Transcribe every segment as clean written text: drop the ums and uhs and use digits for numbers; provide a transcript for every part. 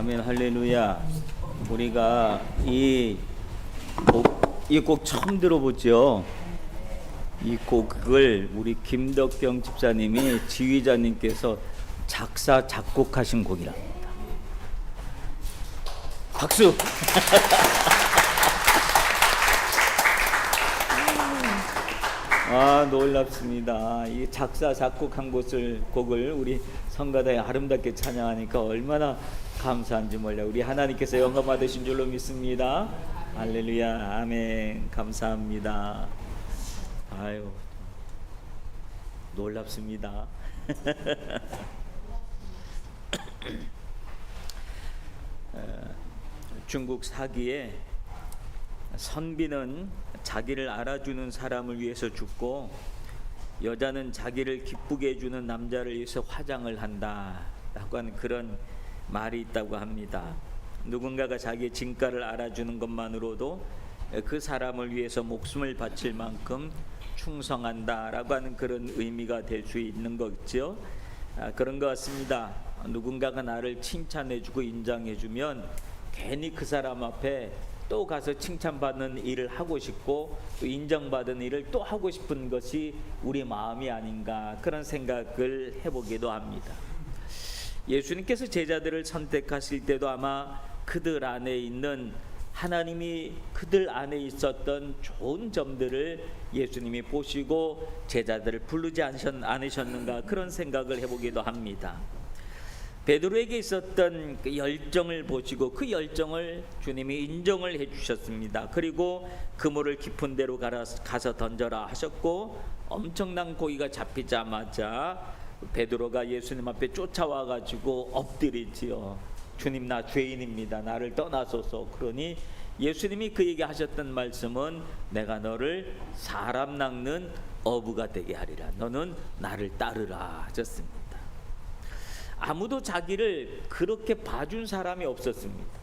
아멘 할렐루야. 우리가 이 곡 처음 들어보죠. 이 곡을 우리 김덕경 집사님이 지휘자님께서 작사 작곡하신 곡이랍니다. 박수. 아, 놀랍습니다. 이 작사 작곡한 곡을 우리 성가대에 아름답게 찬양하니까 얼마나 감사한지 몰라요. 우리 하나님께서 영광 받으신 줄로 믿습니다. 할렐루야, 아멘. 감사합니다. 아유, 놀랍습니다. 중국 사기에 선비는 자기를 알아주는 사람을 위해서 죽고 여자는 자기를 기쁘게 해주는 남자를 위해서 화장을 한다라고 하는 그런 말이 있다고 합니다. 누군가가 자기의 진가를 알아주는 것만으로도 그 사람을 위해서 목숨을 바칠 만큼 충성한다라고 하는 그런 의미가 될 수 있는 거죠. 그런 것 같습니다. 누군가가 나를 칭찬해주고 인정해주면 괜히 그 사람 앞에 또 가서 칭찬받는 일을 하고 싶고 또 인정받은 일을 또 하고 싶은 것이 우리 마음이 아닌가, 그런 생각을 해보기도 합니다. 예수님께서 제자들을 선택하실 때도 아마 그들 안에 있는 하나님이 그들 안에 있었던 좋은 점들을 예수님이 보시고 제자들을 부르지 않으셨는가, 그런 생각을 해보기도 합니다. 베드로에게 있었던 그 열정을 보시고 그 열정을 주님이 인정을 해주셨습니다. 그리고 그물을 깊은 데로 가서 던져라 하셨고, 엄청난 고기가 잡히자마자 베드로가 예수님 앞에 쫓아와 가지고 엎드리지요. 주님, 나 죄인입니다. 나를 떠나소서. 그러니 예수님이 그에게 하셨던 말씀은 내가 너를 사람 낚는 어부가 되게 하리라. 너는 나를 따르라 하셨습니다. 아무도 자기를 그렇게 봐준 사람이 없었습니다.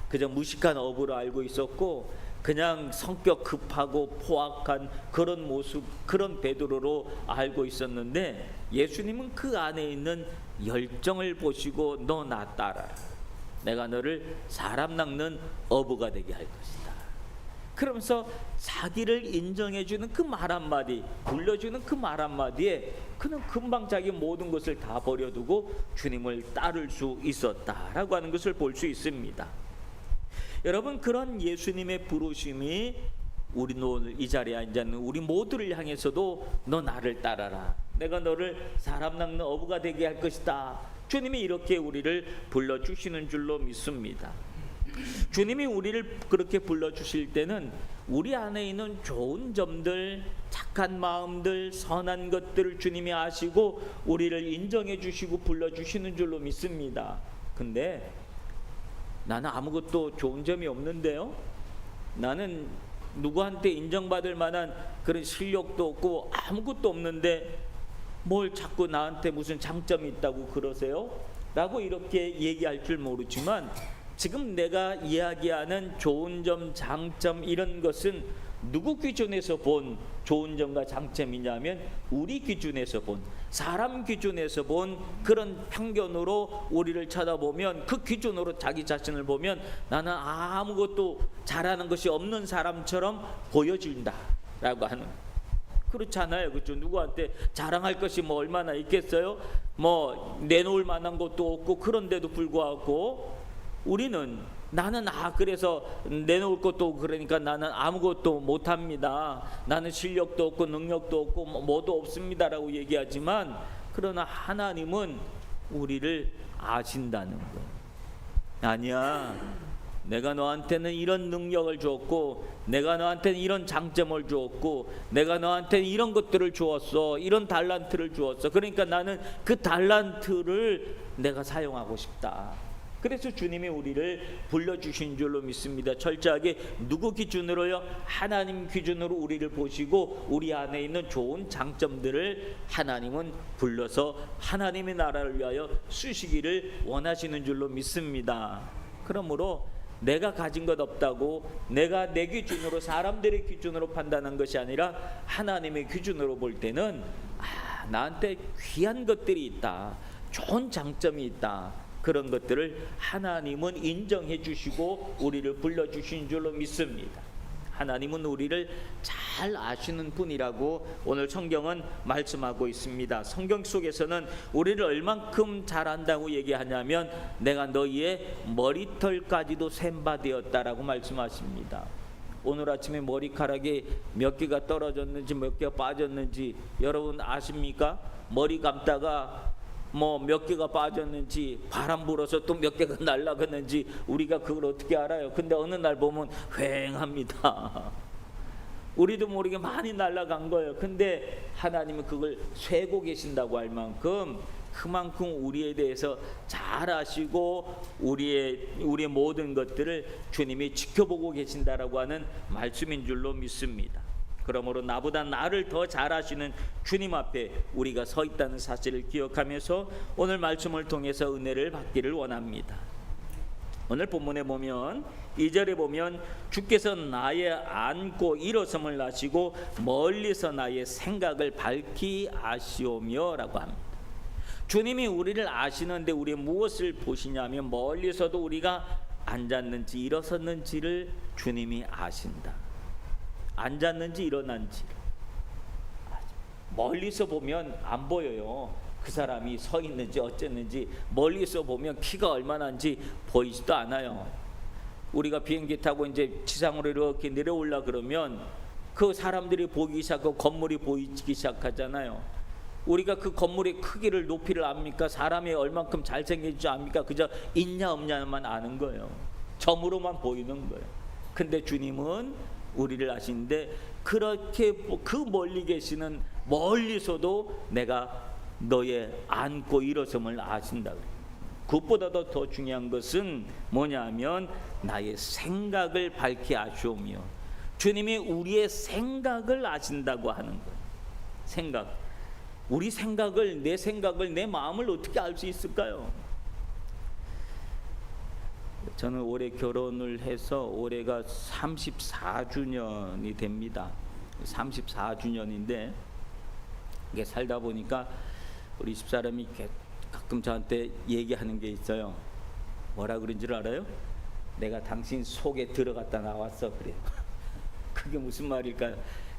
그저 무식한 어부로 알고 있었고 그냥 성격 급하고 포악한 그런 모습, 그런 베드로로 알고 있었는데 예수님은 그 안에 있는 열정을 보시고 너 나 따라라. 내가 너를 사람 낚는 어부가 되게 할 것이다. 그러면서 자기를 인정해주는 그 말 한마디, 불러주는 그 말 한마디에 그는 금방 자기 모든 것을 다 버려두고 주님을 따를 수 있었다라고 하는 것을 볼 수 있습니다. 여러분, 그런 예수님의 부르심이 우리 오늘 이 자리에 앉아있는 우리 모두를 향해서도 너 나를 따라라. 내가 너를 사람 낚는 어부가 되게 할 것이다. 주님이 이렇게 우리를 불러주시는 줄로 믿습니다. 주님이 우리를 그렇게 불러주실 때는 우리 안에 있는 좋은 점들, 착한 마음들, 선한 것들을 주님이 아시고 우리를 인정해 주시고 불러주시는 줄로 믿습니다. 근데 나는 아무것도 좋은 점이 없는데요? 나는 누구한테 인정받을 만한 그런 실력도 없고 아무것도 없는데 뭘 자꾸 나한테 무슨 장점이 있다고 그러세요? 라고 이렇게 얘기할 줄 모르지만 지금 내가 이야기하는 좋은 점, 장점, 이런 것은 누구 기준에서 본 좋은 점과 장점이냐면 우리 기준에서 본, 사람 기준에서 본 그런 편견으로 우리를 쳐다보면 그 기준으로 자기 자신을 보면 나는 아무것도 잘하는 것이 없는 사람처럼 보여진다라고 하는, 그렇잖아요. 그렇죠? 누구한테 자랑할 것이 뭐 얼마나 있겠어요? 뭐 내놓을 만한 것도 없고, 그런데도 불구하고 우리는 나는 그래서 내놓을 것도 없고 그러니까 나는 아무것도 못합니다. 나는 실력도 없고 능력도 없고 뭐도 없습니다라고 얘기하지만, 그러나 하나님은 우리를 아신다는 거예요. 아니야, 내가 너한테는 이런 능력을 줬고 내가 너한테는 이런 장점을 주었고 내가 너한테는 이런 것들을 주었어, 이런 달란트를 주었어. 그러니까 나는 그 달란트를 내가 사용하고 싶다. 그래서 주님이 우리를 불러주신 줄로 믿습니다. 철저하게 누구 기준으로요? 하나님 기준으로 우리를 보시고 우리 안에 있는 좋은 장점들을 하나님은 불러서 하나님의 나라를 위하여 쓰시기를 원하시는 줄로 믿습니다. 그러므로 내가 가진 것 없다고 내가 내 기준으로, 사람들의 기준으로 판단한 것이 아니라 하나님의 기준으로 볼 때는 나한테 귀한 것들이 있다, 좋은 장점이 있다, 그런 것들을 하나님은 인정해 주시고 우리를 불러주신 줄로 믿습니다. 하나님은 우리를 잘 아시는 분이라고 오늘 성경은 말씀하고 있습니다. 성경 속에서는 우리를 얼만큼 잘 안다고 얘기하냐면 내가 너희의 머리털까지도 셈 바 되었다라고 말씀하십니다. 오늘 아침에 머리카락이 몇 개가 떨어졌는지 몇 개가 빠졌는지 여러분 아십니까? 머리 감다가 몇 개가 빠졌는지 바람 불어서 또 몇 개가 날아갔는지 우리가 그걸 어떻게 알아요? 근데 어느 날 보면 휑합니다. 우리도 모르게 많이 날아간 거예요. 근데 하나님은 그걸 쇠고 계신다고 할 만큼 그만큼 우리에 대해서 잘 아시고 우리의 모든 것들을 주님이 지켜보고 계신다라고 하는 말씀인 줄로 믿습니다. 그러므로 나보다 나를 더 잘 아시는 주님 앞에 우리가 서 있다는 사실을 기억하면서 오늘 말씀을 통해서 은혜를 받기를 원합니다. 오늘 본문에 보면 2절에 보면 주께서 나의 앉고 일어섬을 아시고 멀리서 나의 생각을 밝히 아시오며 라고 합니다. 주님이 우리를 아시는데 우리 무엇을 보시냐면 멀리서도 우리가 앉았는지 일어섰는지를 주님이 아신다. 앉았는지 일어난지 멀리서 보면 안 보여요. 그 사람이 서 있는지 어쨌는지 멀리서 보면 키가 얼마나인지 보이지도 않아요. 우리가 비행기 타고 이제 지상으로 이렇게 내려올라 그러면 그 사람들이 보이기 시작하고 건물이 보이기 시작하잖아요. 우리가 그 건물의 크기를 높이를 압니까? 사람이 얼만큼 잘생긴지 압니까? 그저 있냐 없냐만 아는 거예요. 점으로만 보이는 거예요. 근데 주님은 우리를 아시는데 그렇게 그 멀리 계시는 멀리서도 내가 너의 앉고 일어섬을 아신다. 그것보다도 더 중요한 것은 뭐냐면 나의 생각을 밝히 아시오며 주님이 우리의 생각을 아신다고 하는 거예요. 생각. 우리 생각을 내 마음을 어떻게 알 수 있을까요? 저는 올해 결혼을 해서 올해가 34주년이 됩니다. 34주년인데 이게 살다 보니까 우리 집사람이 가끔 저한테 얘기하는 게 있어요. 뭐라 그런 줄 알아요? 내가 당신 속에 들어갔다 나왔어 그래요. 그게 무슨 말일까요?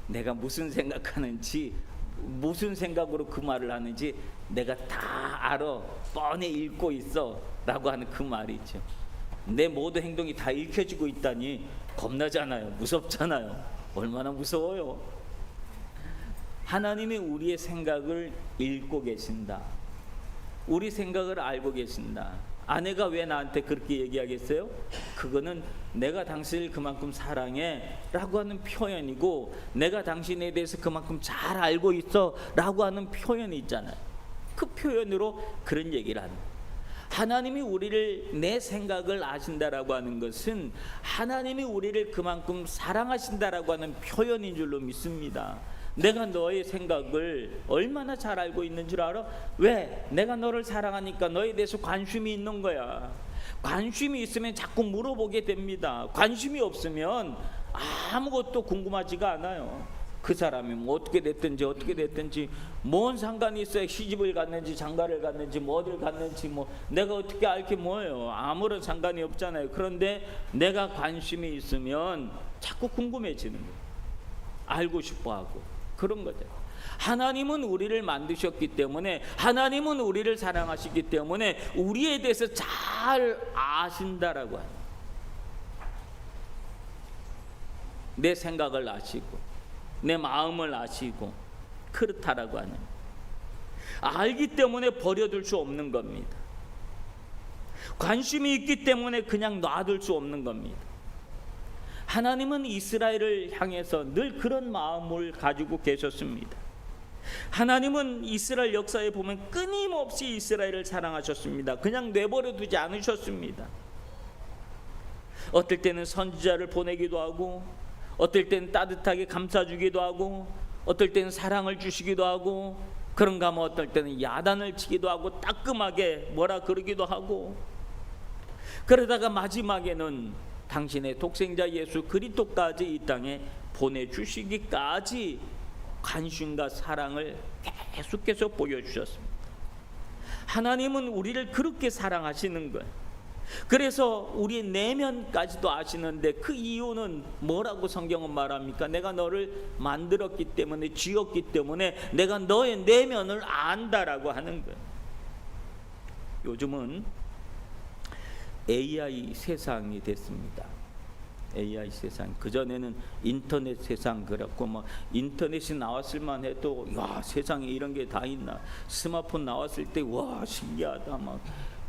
내가 무슨 생각하는지 무슨 생각으로 그 말을 하는지 내가 다 알아. 뻔히 읽고 있어 라고 하는 그 말이죠. 내 모든 행동이 다 읽혀지고 있다니 겁나잖아요. 무섭잖아요. 얼마나 무서워요. 하나님이 우리의 생각을 읽고 계신다. 우리 생각을 알고 계신다. 아내가 왜 나한테 그렇게 얘기하겠어요? 그거는 내가 당신을 그만큼 사랑해 라고 하는 표현이고 내가 당신에 대해서 그만큼 잘 알고 있어 라고 하는 표현이 있잖아요. 그 표현으로 그런 얘기를 하는 거예요. 하나님이 우리를 내 생각을 아신다라고 하는 것은 하나님이 우리를 그만큼 사랑하신다라고 하는 표현인 줄로 믿습니다. 내가 너의 생각을 얼마나 잘 알고 있는 줄 알아? 왜? 내가 너를 사랑하니까 너에 대해서 관심이 있는 거야. 관심이 있으면 자꾸 물어보게 됩니다. 관심이 없으면 아무것도 궁금하지가 않아요. 그 사람이 뭐 어떻게 됐든지 뭔 상관이 있어요. 시집을 갔는지 장가를 갔는지 뭐 어딜 갔는지 뭐 내가 어떻게 알 게 뭐예요. 아무런 상관이 없잖아요. 그런데 내가 관심이 있으면 자꾸 궁금해지는 거예요. 알고 싶어하고 그런 거죠. 하나님은 우리를 만드셨기 때문에 하나님은 우리를 사랑하시기 때문에 우리에 대해서 잘 아신다라고 하는 내 생각을 아시고 내 마음을 아시고 그렇다라고 하는 알기 때문에 버려둘 수 없는 겁니다. 관심이 있기 때문에 그냥 놔둘 수 없는 겁니다. 하나님은 이스라엘을 향해서 늘 그런 마음을 가지고 계셨습니다. 하나님은 이스라엘 역사에 보면 끊임없이 이스라엘을 사랑하셨습니다. 그냥 내버려 두지 않으셨습니다. 어떨 때는 선지자를 보내기도 하고 어떨 때는 따뜻하게 감싸주기도 하고 어떨 때는 사랑을 주시기도 하고 그런가 하면 어떨 때는 야단을 치기도 하고 따끔하게 뭐라 그러기도 하고 그러다가 마지막에는 당신의 독생자 예수 그리스도까지 이 땅에 보내주시기까지 관심과 사랑을 계속해서 보여주셨습니다. 하나님은 우리를 그렇게 사랑하시는 거예요. 그래서 우리의 내면까지도 아시는데 그 이유는 뭐라고 성경은 말합니까? 내가 너를 만들었기 때문에, 지었기 때문에 내가 너의 내면을 안다라고 하는 거예요. 요즘은 AI 세상이 됐습니다. AI 세상. 그전에는 인터넷 세상 그랬고 뭐 인터넷이 나왔을만 해도 야, 세상에 이런 게 다 있나. 스마트폰 나왔을 때 와, 신기하다. 막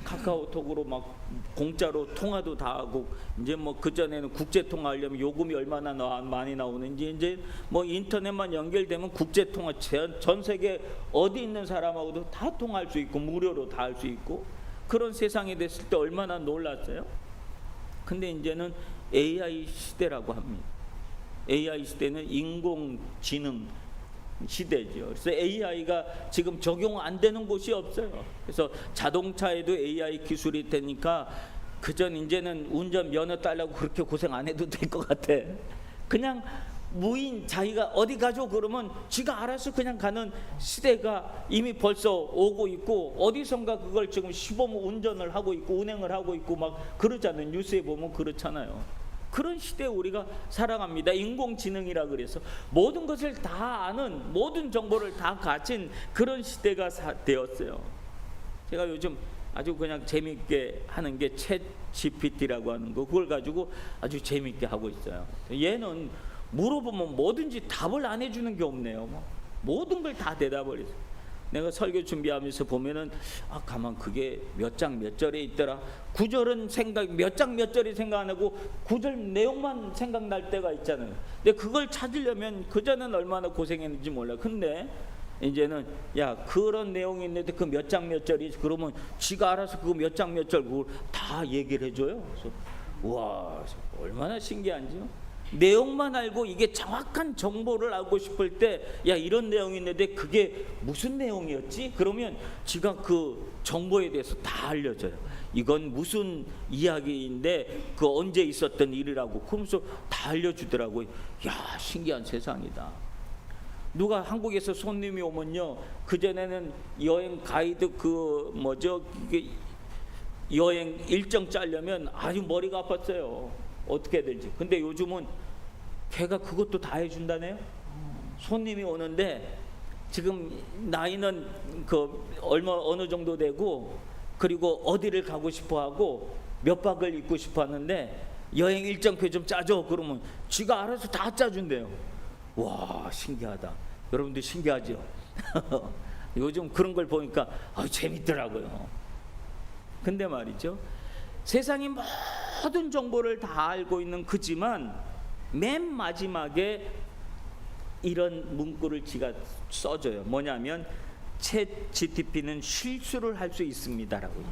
카카오톡으로 막 공짜로 통화도 다 하고, 이제 뭐 그전에는 국제 통화하려면 요금이 얼마나 많이 나오는지, 이제 뭐 인터넷만 연결되면 국제 통화 전 세계 어디 있는 사람하고도 다 통화할 수 있고 무료로 다 할 수 있고, 그런 세상이 됐을 때 얼마나 놀랐어요. 근데 이제는 AI 시대라고 합니다. AI 시대는 인공지능 시대죠. 그래서 AI가 지금 적용 안 되는 곳이 없어요. 그래서 자동차에도 AI 기술이 되니까 그전 이제는 운전 면허 따려고 그렇게 고생 안 해도 될 것 같아. 그냥 무인, 자기가 어디 가죠 그러면 지가 알아서 그냥 가는 시대가 이미 벌써 오고 있고, 어디선가 그걸 지금 시범 운전을 하고 있고 운행을 하고 있고 막 그러잖아요. 뉴스에 보면 그렇잖아요. 그런 시대에 우리가 살아갑니다. 인공지능이라 그래서 모든 것을 다 아는, 모든 정보를 다 가진 그런 시대가 되었어요. 제가 요즘 아주 그냥 재미있게 하는 게 챗 GPT라고 하는 거, 그걸 가지고 아주 재미있게 하고 있어요. 얘는 물어보면 뭐든지 답을 안 해주는 게 없네요. 모든 걸 다 대답을 해서. 내가 설교 준비하면서 보면은 가만 그게 몇 장 몇 절에 있더라. 구절은 생각, 몇 장 몇 절이 생각 안 하고 구절 내용만 생각날 때가 있잖아요. 근데 그걸 찾으려면 그전엔 얼마나 고생했는지 몰라. 근데 이제는 야, 그런 내용이 있는데 그 몇 장 몇 절이, 그러면 지가 알아서 그거 몇 장 몇 절 그걸 다 얘기를 해줘요. 그래서 와, 얼마나 신기한지요. 내용만 알고 이게 정확한 정보를 알고 싶을 때, 야, 이런 내용이 있는데 그게 무슨 내용이었지? 그러면 지가 그 정보에 대해서 다 알려줘요. 이건 무슨 이야기인데 그 언제 있었던 일이라고, 그러면서 다 알려주더라고요. 야, 신기한 세상이다. 누가 한국에서 손님이 오면요, 그전에는 여행 가이드 그 뭐죠, 이게 여행 일정 짜려면 아주 머리가 아팠어요. 어떻게 해야 될지. 근데 요즘은 걔가 그것도 다 해준다네요. 손님이 오는데 지금 나이는 그 어느 정도 되고, 그리고 어디를 가고 싶어하고 몇 박을 있고 싶어하는데 여행 일정표 좀 짜줘. 그러면 지가 알아서 다 짜준대요. 와, 신기하다. 여러분들 신기하죠? 요즘 그런 걸 보니까 재밌더라고요. 근데 말이죠, 세상이 모든 정보를 다 알고 있는 그지만 맨 마지막에 이런 문구를 지가 써줘요. 뭐냐면 챗 GPT는 실수를 할 수 있습니다라고.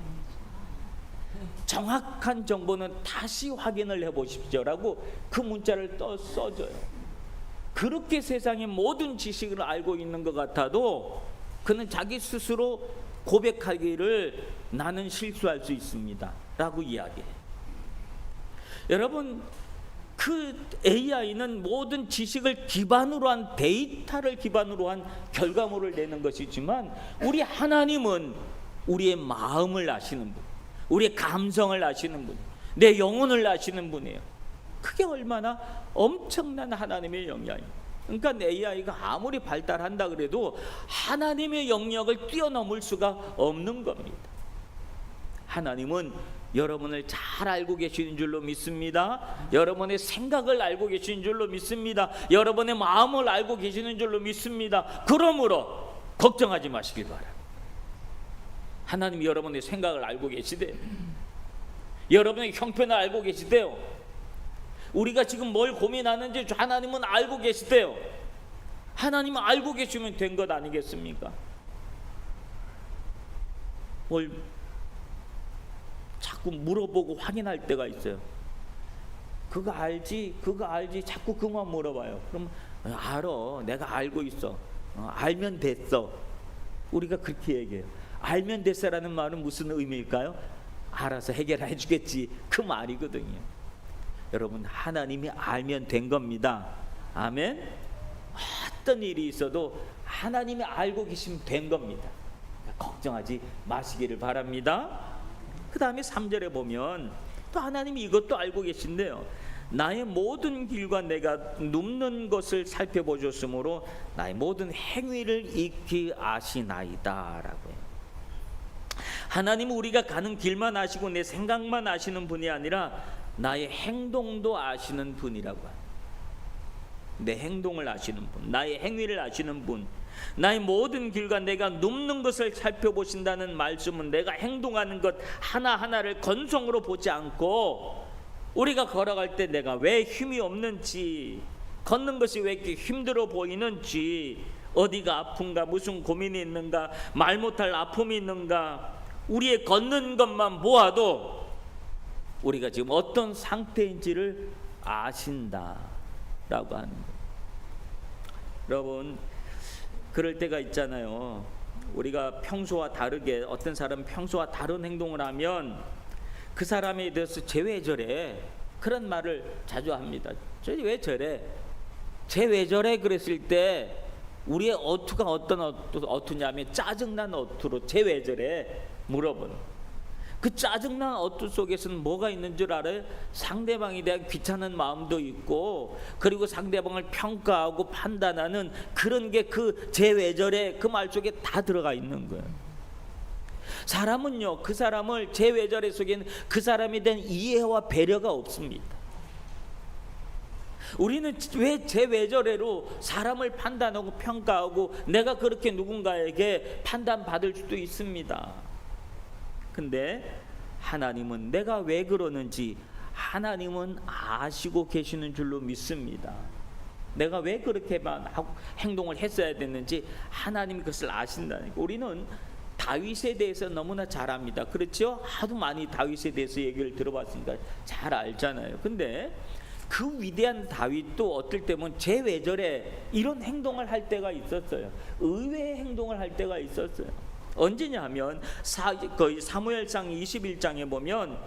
정확한 정보는 다시 확인을 해보십시오라고 그 문자를 써줘요. 그렇게 세상의 모든 지식을 알고 있는 것 같아도 그는 자기 스스로 고백하기를 나는 실수할 수 있습니다 라고 이야기해요. 여러분, 그 AI는 모든 지식을 기반으로 한, 데이터를 기반으로 한 결과물을 내는 것이지만, 우리 하나님은 우리의 마음을 아시는 분, 우리의 감성을 아시는 분, 내 영혼을 아시는 분이에요. 그게 얼마나 엄청난 하나님의 영향이에요. 그러니까 AI가 아무리 발달한다 그래도 하나님의 영역을 뛰어넘을 수가 없는 겁니다. 하나님은 여러분을 잘 알고 계시는 줄로 믿습니다. 여러분의 생각을 알고 계시는 줄로 믿습니다. 여러분의 마음을 알고 계시는 줄로 믿습니다. 그러므로 걱정하지 마시기 바랍니다. 하나님이 여러분의 생각을 알고 계시대요. 여러분의 형편을 알고 계시대요. 우리가 지금 뭘 고민하는지 하나님은 알고 계시대요. 하나님은 알고 계시면 된 것 아니겠습니까? 뭘 자꾸 물어보고 확인할 때가 있어요. 그거 알지? 그거 알지? 자꾸 그만 물어봐요. 그럼 알아. 내가 알고 있어. 알면 됐어. 우리가 그렇게 얘기해요. 알면 됐어라는 말은 무슨 의미일까요? 알아서 해결해 주겠지, 그 말이거든요. 여러분, 하나님이 알면 된 겁니다. 아멘. 어떤 일이 있어도 하나님이 알고 계시면 된 겁니다. 걱정하지 마시기를 바랍니다. 그 다음에 3절에 보면 또 하나님이 이것도 알고 계신데요. 나의 모든 길과 내가 눕는 것을 살펴보셨으므로 나의 모든 행위를 익히 아시나이다 라고 해요. 하나님은 우리가 가는 길만 아시고 내 생각만 아시는 분이 아니라 나의 행동도 아시는 분이라고 해요. 내 행동을 아시는 분, 나의 행위를 아시는 분, 나의 모든 길과 내가 눕는 것을 살펴보신다는 말씀은 내가 행동하는 것 하나하나를 건성으로 보지 않고 우리가 걸어갈 때 내가 왜 힘이 없는지, 걷는 것이 왜 이렇게 힘들어 보이는지, 어디가 아픈가, 무슨 고민이 있는가, 말 못할 아픔이 있는가, 우리의 걷는 것만 보아도 우리가 지금 어떤 상태인지를 아신다라고 하는 거예요. 여러분, 그럴 때가 있잖아요. 우리가 평소와 다르게, 어떤 사람은 평소와 다른 행동을 하면 그 사람에 대해서 쟤 왜 저래? 그런 말을 자주 합니다. 쟤 왜 저래? 쟤 왜 저래? 그랬을 때 우리의 어투가 어떤 어투냐면 짜증난 어투로 쟤 왜 저래? 물어보는. 그 짜증난 어투 속에서는 뭐가 있는 줄 알아요? 상대방에 대한 귀찮은 마음도 있고, 그리고 상대방을 평가하고 판단하는 그런 게 그 쟤 왜 저래? 그 말 속에 다 들어가 있는 거예요. 사람은요, 그 사람을 쟤 왜 저래 속에는 그 사람에 대한 이해와 배려가 없습니다. 우리는 왜 쟤 왜 저래로 사람을 판단하고 평가하고 내가 그렇게 누군가에게 판단받을 수도 있습니다. 근데 하나님은 내가 왜 그러는지 하나님은 아시고 계시는 줄로 믿습니다. 내가 왜 그렇게만 행동을 했어야 됐는지 하나님이 그것을 아신다니까. 우리는 다윗에 대해서 너무나 잘 압니다. 그렇죠? 하도 많이 다윗에 대해서 얘기를 들어봤으니까 잘 알잖아요. 근데 그 위대한 다윗도 어떨 때면 쟤 왜 저래? 이런 행동을 할 때가 있었어요. 의외의 행동을 할 때가 있었어요. 언제냐 하면 사무엘상 21장에 보면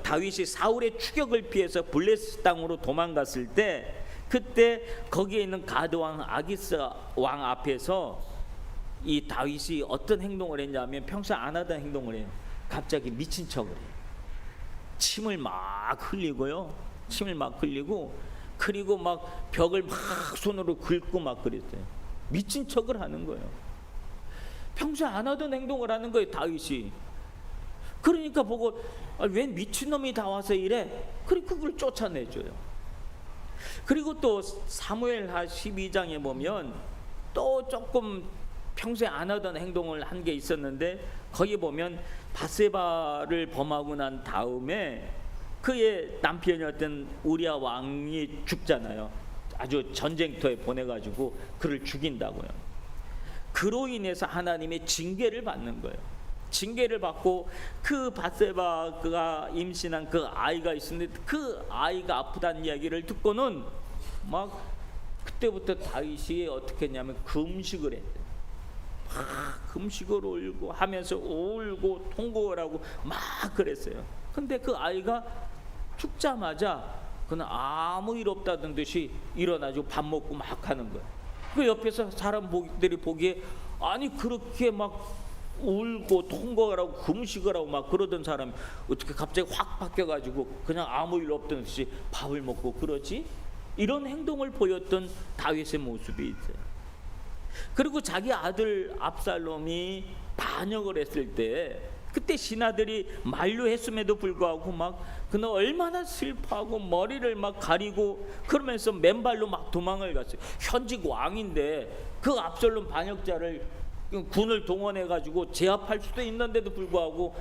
다윗이 사울의 추격을 피해서 블레셋 땅으로 도망갔을 때, 그때 거기에 있는 가드 왕 아기스 왕 앞에서 이 다윗이 어떤 행동을 했냐면 평소에 안 하던 행동을 해요. 갑자기 미친 척을 해요. 침을 막 흘리고요. 그리고 막 벽을 막 손으로 긁고 막 그랬어요. 미친 척을 하는 거예요. 평소에 안 하던 행동을 하는 거예요, 다윗이. 그러니까 보고 웬 미친놈이 다 와서 이래? 그리고 그걸 쫓아내줘요. 그리고 또 사무엘하 12장에 보면 또 조금 평소에 안 하던 행동을 한 게 있었는데, 거기 보면 바세바를 범하고 난 다음에 그의 남편이었던 우리아 왕이 죽잖아요. 아주 전쟁터에 보내가지고 그를 죽인다고요. 그로 인해서 하나님의 징계를 받는 거예요. 징계를 받고 그 바세바가 임신한 그 아이가 있었는데 그 아이가 아프다는 이야기를 듣고는 막 그때부터 다윗이 어떻게 했냐면 금식을 했대요. 막 금식을 울고 하면서 울고 통곡을 하고 막 그랬어요. 근데 그 아이가 죽자마자 그는 아무 일 없다던 듯이 일어나지고 밥 먹고 막 하는 거예요. 그 옆에서 사람들이 보기에 아니 그렇게 막 울고 통곡을 하고 금식을 하고 막 그러던 사람이 어떻게 갑자기 확 바뀌어가지고 그냥 아무 일 없던 듯이 밥을 먹고 그러지? 이런 행동을 보였던 다윗의 모습이 있어요. 그리고 자기 아들 압살롬이 반역을 했을 때 그때 신하들이 만류했음에도 불구하고 막 그는 얼마나 슬퍼하고 머리를 막 가리고 그러면서 맨발로 막 도망을 갔어요. 현직 왕인데 그 압살롬 반역자를 군을 동원해 가지고 제압할 수도 있는데도 불구하고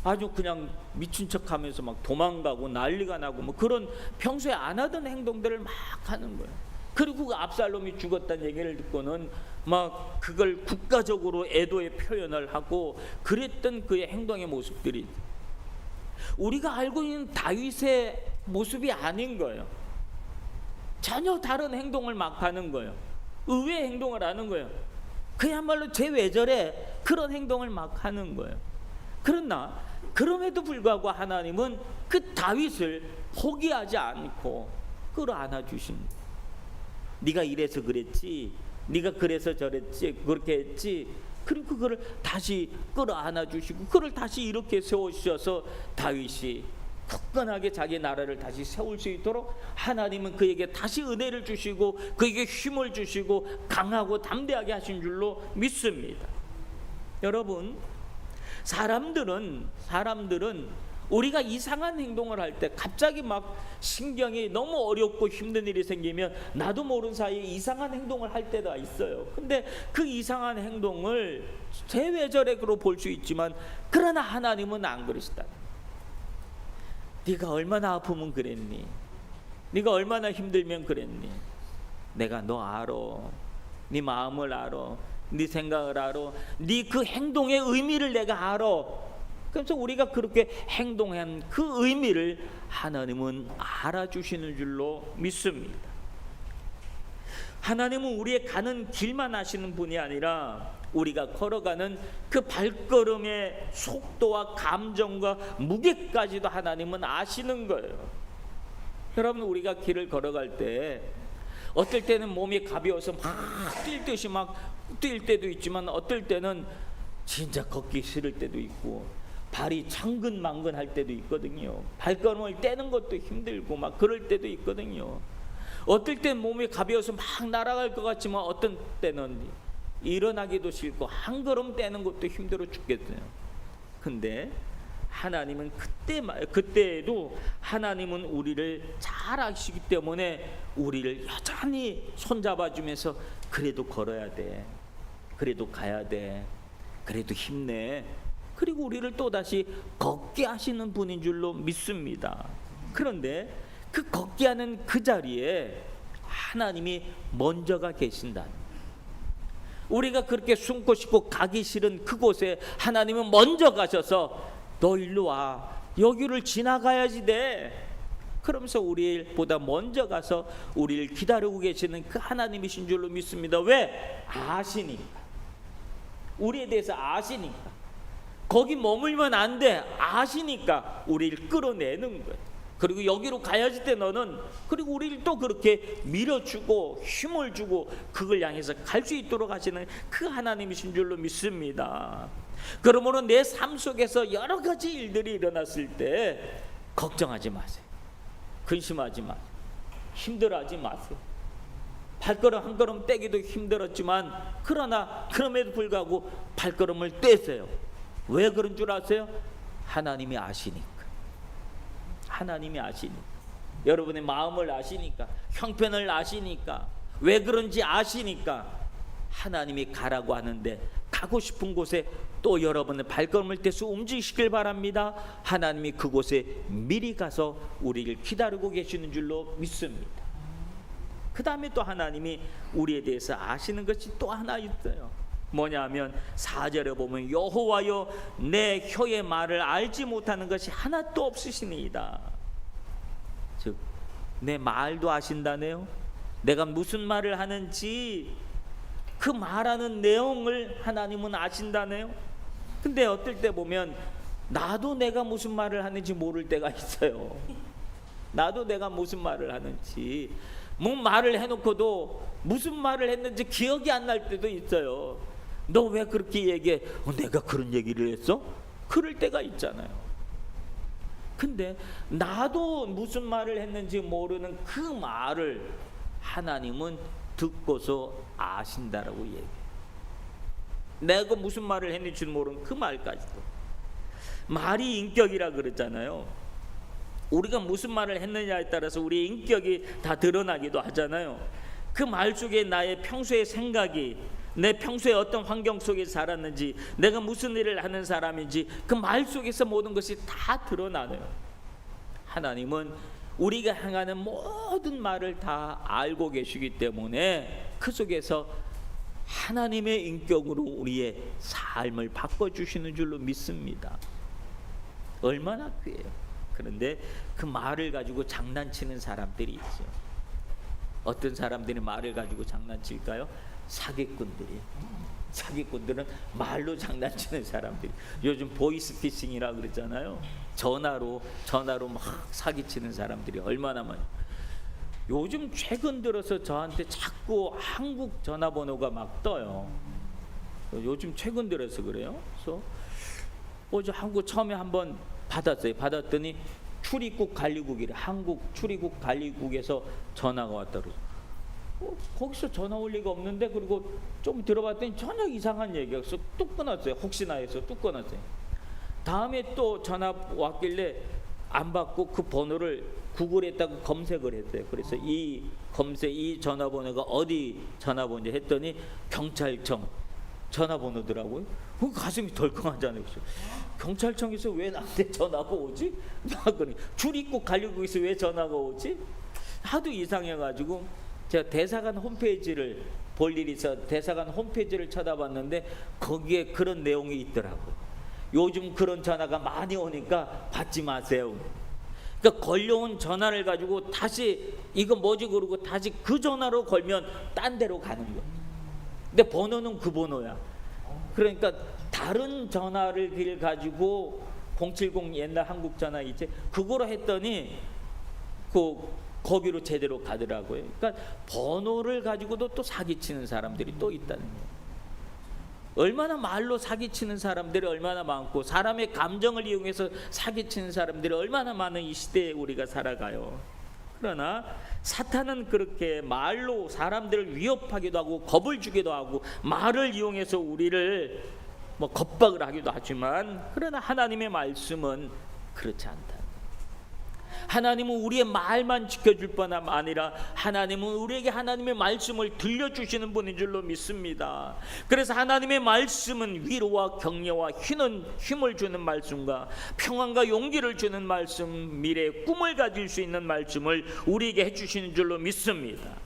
아주 그냥 미친 척하면서 막 도망가고 난리가 나고 뭐 그런 평소에 안 하던 행동들을 막 하는 거예요. 그리고 그 압살롬이 죽었다는 얘기를 듣고는 막 그걸 국가적으로 애도의 표현을 하고 그랬던 그의 행동의 모습들이 우리가 알고 있는 다윗의 모습이 아닌 거예요. 전혀 다른 행동을 막 하는 거예요. 의외의 행동을 하는 거예요. 그야말로 쟤 왜 저래? 그런 행동을 막 하는 거예요. 그러나 그럼에도 불구하고 하나님은 그 다윗을 포기하지 않고 끌어안아 주십니다. 네가 이래서 그랬지, 네가 그래서 저랬지, 그렇게 했지, 그리고 그거를 다시 끌어안아 주시고 그를 다시 이렇게 세우셔서 다윗이 굳건하게 자기 나라를 다시 세울 수 있도록 하나님은 그에게 다시 은혜를 주시고 그에게 힘을 주시고 강하고 담대하게 하신 줄로 믿습니다. 여러분, 사람들은 우리가 이상한 행동을 할 때 갑자기 막 신경이 너무 어렵고 힘든 일이 생기면 나도 모르는 사이에 이상한 행동을 할 때가 있어요. 근데 그 이상한 행동을 제외절액으로 볼 수 있지만 그러나 하나님은 안 그러시다. 네가 얼마나 아프면 그랬니? 네가 얼마나 힘들면 그랬니? 내가 너 알아. 네 마음을 알아. 네 생각을 알아. 네 그 행동의 의미를 내가 알아. 그래서 우리가 그렇게 행동한 그 의미를 하나님은 알아주시는 줄로 믿습니다. 하나님은 우리의 가는 길만 아시는 분이 아니라 우리가 걸어가는 그 발걸음의 속도와 감정과 무게까지도 하나님은 아시는 거예요. 여러분, 우리가 길을 걸어갈 때 어떨 때는 몸이 가벼워서 막 뛸 듯이 막 뛸 때도 있지만 어떨 때는 진짜 걷기 싫을 때도 있고 발이 창근망근할 때도 있거든요. 발걸음을 떼는 것도 힘들고 막 그럴 때도 있거든요. 어떨 땐 몸이 가벼워서 막 날아갈 것 같지만 어떤 때는 일어나기도 싫고 한 걸음 떼는 것도 힘들어 죽겠어요. 근데 하나님은 그때에도 하나님은 우리를 잘 아시기 때문에 우리를 여전히 손잡아주면서 그래도 걸어야 돼, 그래도 가야 돼, 그래도 힘내, 그리고 우리를 또다시 걷게 하시는 분인 줄로 믿습니다. 그런데 그 걷게 하는 그 자리에 하나님이 먼저가 계신다. 우리가 그렇게 숨고 싶고 가기 싫은 그곳에 하나님은 먼저 가셔서 너 일로 와, 여기를 지나가야지 돼, 그러면서 우리보다 먼저 가서 우리를 기다리고 계시는 그 하나님이신 줄로 믿습니다. 왜? 아시니까. 우리에 대해서 아시니까. 거기 머물면 안 돼 아시니까 우리를 끌어내는 거예요. 그리고 여기로 가야지 때 너는, 그리고 우리를 또 그렇게 밀어주고 힘을 주고 그걸 향해서 갈 수 있도록 하시는 그 하나님이신 줄로 믿습니다. 그러므로 내 삶 속에서 여러 가지 일들이 일어났을 때 걱정하지 마세요. 근심하지 마세요. 힘들어하지 마세요. 발걸음 한 걸음 떼기도 힘들었지만 그러나 그럼에도 불구하고 발걸음을 떼세요. 왜 그런 줄 아세요? 하나님이 아시니까. 하나님이 아시니까. 여러분의 마음을 아시니까, 형편을 아시니까, 왜 그런지 아시니까 하나님이 가라고 하는데 가고 싶은 곳에 또 여러분의 발걸음을 떼서 움직이시길 바랍니다. 하나님이 그곳에 미리 가서 우리를 기다리고 계시는 줄로 믿습니다. 그 다음에 또 하나님이 우리에 대해서 아시는 것이 또 하나 있어요. 뭐냐면 4절에 보면 여호와여 내 혀의 말을 알지 못하는 것이 하나도 없으시니이다. 즉 내 말도 아신다네요. 내가 무슨 말을 하는지 그 말하는 내용을 하나님은 아신다네요. 근데 어떨 때 보면 나도 내가 무슨 말을 하는지 모를 때가 있어요. 나도 내가 무슨 말을 하는지, 뭐 말을 해놓고도 무슨 말을 했는지 기억이 안 날 때도 있어요. 너 왜 그렇게 얘기해? 내가 그런 얘기를 했어? 그럴 때가 있잖아요. 근데 나도 무슨 말을 했는지 모르는 그 말을 하나님은 듣고서 아신다라고 얘기해요. 내가 무슨 말을 했는지 모르는 그 말까지도. 말이 인격이라 그랬잖아요. 우리가 무슨 말을 했느냐에 따라서 우리의 인격이 다 드러나기도 하잖아요. 그 말 속에 나의 평소의 생각이, 내 평소에 어떤 환경 속에 살았는지, 내가 무슨 일을 하는 사람인지 그 말 속에서 모든 것이 다 드러나요. 하나님은 우리가 행하는 모든 말을 다 알고 계시기 때문에 그 속에서 하나님의 인격으로 우리의 삶을 바꿔주시는 줄로 믿습니다. 얼마나 귀해요. 그런데 그 말을 가지고 장난치는 사람들이 있죠. 어떤 사람들이 말을 가지고 장난칠까요? 사기꾼들이. 사기꾼들은 말로 장난치는 사람들이. 요즘 보이스피싱이라 그러잖아요. 전화로 막 사기치는 사람들이 얼마나 많아요. 요즘 최근 들어서 저한테 자꾸 한국 전화번호가 막 떠요. 요즘 최근 들어서 그래요. 그래서 어제 한국 처음에 한번 받았어요. 받았더니 출입국 관리국이래. 한국 출입국 관리국에서 전화가 왔다 그러죠. 거기서 전화 올 리가 없는데, 그리고 좀 들어봤더니 전혀 이상한 얘기였어. 뚝 끊었어요. 혹시나 해서 뚝 끊었어요. 다음에 또 전화 왔길래 안 받고 그 번호를 구글에다가 검색을 했어요. 그래서 이 전화번호가 어디 전화번호인지 했더니 경찰청 전화번호더라고요. 가슴이 덜컹하잖아요. 경찰청에서 왜 나한테 전화가 오지? 출입국 관리국에서 왜 전화가 오지? 하도 이상해가지고 제가 대사관 홈페이지를 볼 일이 있어 대사관 홈페이지를 쳐다봤는데 거기에 그런 내용이 있더라고요. 요즘 그런 전화가 많이 오니까 받지 마세요. 그러니까 걸려온 전화를 가지고 다시 이거 뭐지 그러고 다시 그 전화로 걸면 딴 데로 가는 거예요. 근데 번호는 그 번호야. 그러니까 다른 전화를 가지고 070 옛날 한국 전화 있지, 그거로 했더니 거기로 제대로 가더라고요. 그러니까 번호를 가지고도 또 사기치는 사람들이 또 있다는 거예요. 얼마나 말로 사기치는 사람들이 얼마나 많고, 사람의 감정을 이용해서 사기치는 사람들이 얼마나 많은 이 시대에 우리가 살아가요. 그러나 사탄은 그렇게 말로 사람들을 위협하기도 하고 겁을 주기도 하고 말을 이용해서 우리를 겁박을 하기도 하지만, 그러나 하나님의 말씀은 그렇지 않다. 하나님은 우리의 말만 지켜줄 뿐 아니라 하나님은 우리에게 하나님의 말씀을 들려주시는 분인 줄로 믿습니다. 그래서 하나님의 말씀은 위로와 격려와 힘을 주는 말씀과 평안과 용기를 주는 말씀, 미래의 꿈을 가질 수 있는 말씀을 우리에게 해주시는 줄로 믿습니다.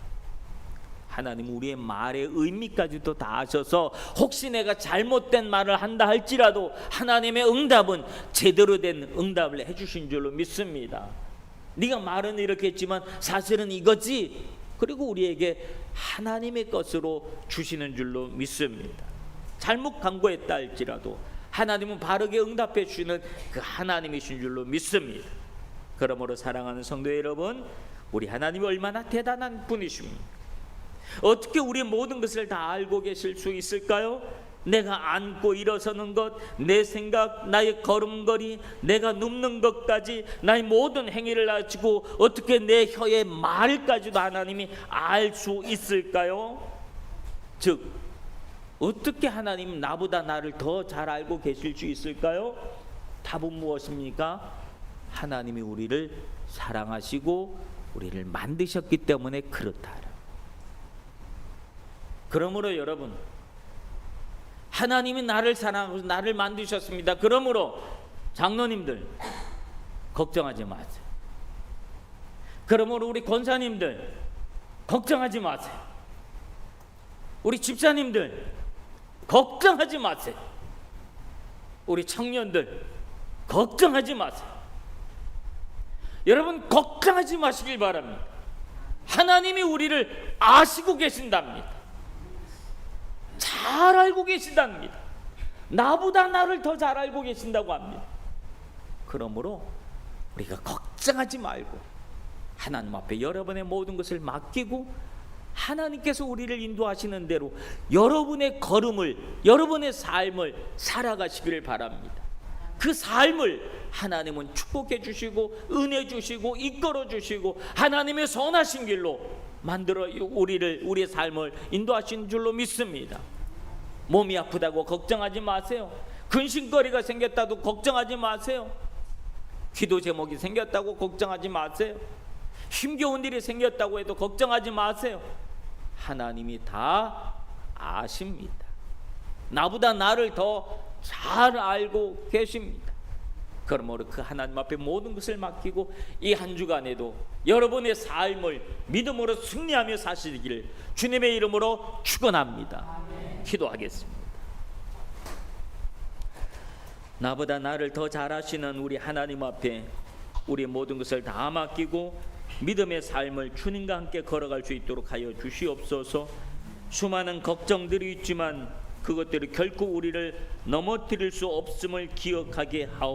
하나님은 우리의 말의 의미까지도 다 아셔서 혹시 내가 잘못된 말을 한다 할지라도 하나님의 응답은 제대로 된 응답을 해주신 줄로 믿습니다. 네가 말은 이렇게 했지만 사실은 이거지, 그리고 우리에게 하나님의 것으로 주시는 줄로 믿습니다. 잘못 간구했다 할지라도 하나님은 바르게 응답해 주시는 그 하나님이신 줄로 믿습니다. 그러므로 사랑하는 성도 여러분, 우리 하나님이 얼마나 대단한 분이십니까? 어떻게 우리의 모든 것을 다 알고 계실 수 있을까요? 내가 앉고 일어서는 것, 내 생각, 나의 걸음걸이, 내가 눕는 것까지, 나의 모든 행위를 가지고 어떻게 내 혀의 말까지도 하나님이 알 수 있을까요? 즉, 어떻게 하나님 나보다 나를 더 잘 알고 계실 수 있을까요? 답은 무엇입니까? 하나님이 우리를 사랑하시고 우리를 만드셨기 때문에 그렇다. 그러므로 여러분, 하나님이 나를 사랑하고 나를 만드셨습니다. 그러므로 장로님들 걱정하지 마세요. 그러므로 우리 권사님들 걱정하지 마세요. 우리 집사님들 걱정하지 마세요. 우리 청년들 걱정하지 마세요. 여러분 걱정하지 마시길 바랍니다. 하나님이 우리를 아시고 계신답니다. 잘 알고 계신답니다. 나보다 나를 더 잘 알고 계신다고 합니다. 그러므로 우리가 걱정하지 말고 하나님 앞에 여러분의 모든 것을 맡기고 하나님께서 우리를 인도하시는 대로 여러분의 걸음을, 여러분의 삶을 살아가시기를 바랍니다. 그 삶을 하나님은 축복해 주시고 은혜 주시고 이끌어 주시고 하나님의 선하신 길로 만들어 우리의 삶을 인도하신 줄로 믿습니다. 몸이 아프다고 걱정하지 마세요. 근심거리가 생겼다고 걱정하지 마세요. 기도 제목이 생겼다고 걱정하지 마세요. 힘겨운 일이 생겼다고 해도 걱정하지 마세요. 하나님이 다 아십니다. 나보다 나를 더 잘 알고 계십니다. 그러므로 그 하나님 앞에 모든 것을 맡기고 이 한 주간에도 여러분의 삶을 믿음으로 승리하며 사시기를 주님의 이름으로 축원합니다. 기도하겠습니다. 나보다 나를 더 잘하시는 우리 하나님 앞에 우리 모든 것을 다 맡기고 믿음의 삶을 주님과 함께 걸어갈 수 있도록 하여 주시옵소서. 수많은 걱정들이 있지만 그것들이 결코 우리를 넘어뜨릴 수 없음을 기억하게 하옵소서.